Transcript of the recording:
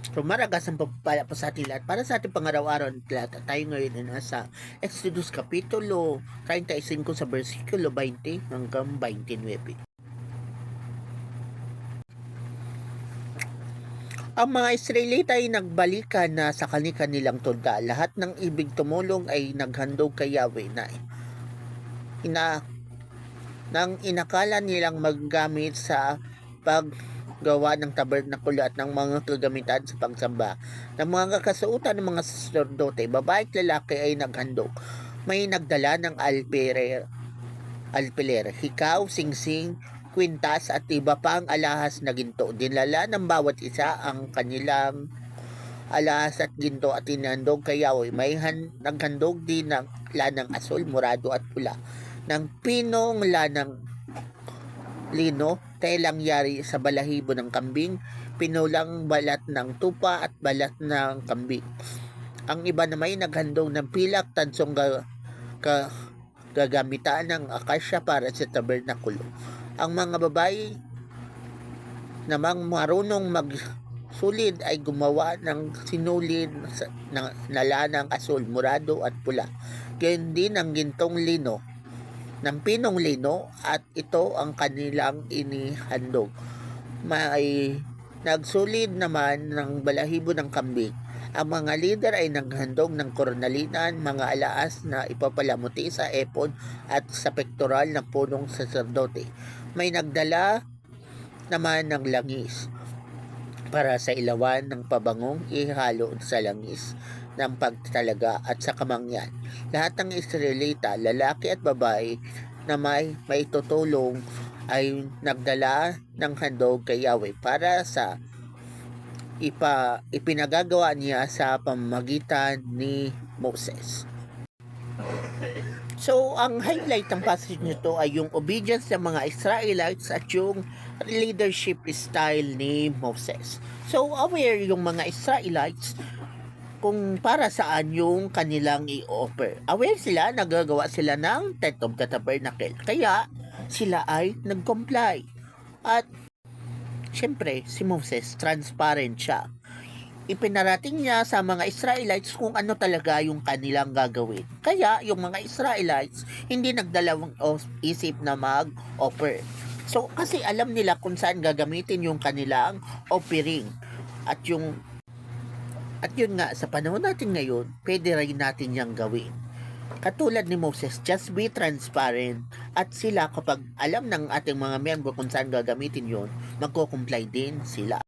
So maragas ang pagpapala po sa ating lahat para sa ating pangaraw-araw na talata. Tayo ngayon ay nasa Exodus Kapitulo 35 sa versikulo 20 hanggang 29. Ang mga Israelita ay nagbalikan na sa kanilang tunda. Lahat ng ibig tumulong ay naghandog kay Yahweh na nang inakala nilang maggamit sa paggawa ng tabernakulo at ng mga kagamitan sa pagsamba ng mga kakasuotan ng mga saserdote, babae at lalaki ay naghandog. May nagdala ng alpiler, hikaw, singsing, kwintas at iba pang alahas na ginto. Dinala ng bawat isa ang kanilang alahas at ginto at inandog kay Yahweh. May naghandog din ng lanang asul, morado at pula, ng pinong lanang lino, telang yari sa balahibo ng kambing, pinulang balat ng tupa at balat ng kambing. Ang iba na may naghandog ng pilak, tansong gagamitan ng akasya para sa tabernakulo. Ang mga babae namang marunong magsulid ay gumawa ng sinulid na lanang asul, morado at pula. Gayon din ang gintong lino, ng pinong lino, at ito ang kanilang inihandog. May nagsulid naman ng balahibo ng kambing. Ang mga lider ay naghandog ng kornalinan, mga alaas na ipapalamuti sa epod at sa pektoral ng punong saserdote. May nagdala naman ng langis para sa ilawan ng pabangong ihalo sa langis ng pagtalaga at sa kamangyan. Lahat ng Israelita, lalaki at babae na may tutulong ay nagdala ng handog kay Yahweh para sa ipinagagawa niya sa pamamagitan ni Moses. So, ang highlight ng passage nito ay yung obedience ng mga Israelites at yung leadership style ni Moses. So, aware yung mga Israelites kung para saan yung kanilang i-offer. Aware sila, nagagawa sila ng Tent of the Tabernacle. Kaya, sila ay nag-comply. At, syempre, si Moses, transparent siya. Ipinarating niya sa mga Israelites kung ano talaga yung kanilang gagawin. Kaya, yung mga Israelites, hindi nagdalawang isip na mag-offer. So, kasi alam nila kung saan gagamitin yung kanilang offering. At yun nga, sa panahon natin ngayon, pwede rin natin yang gawin. Katulad ni Moses, just be transparent. At sila, kapag alam ng ating mga miyembro kung saan gagamitin yon, magko-comply din sila.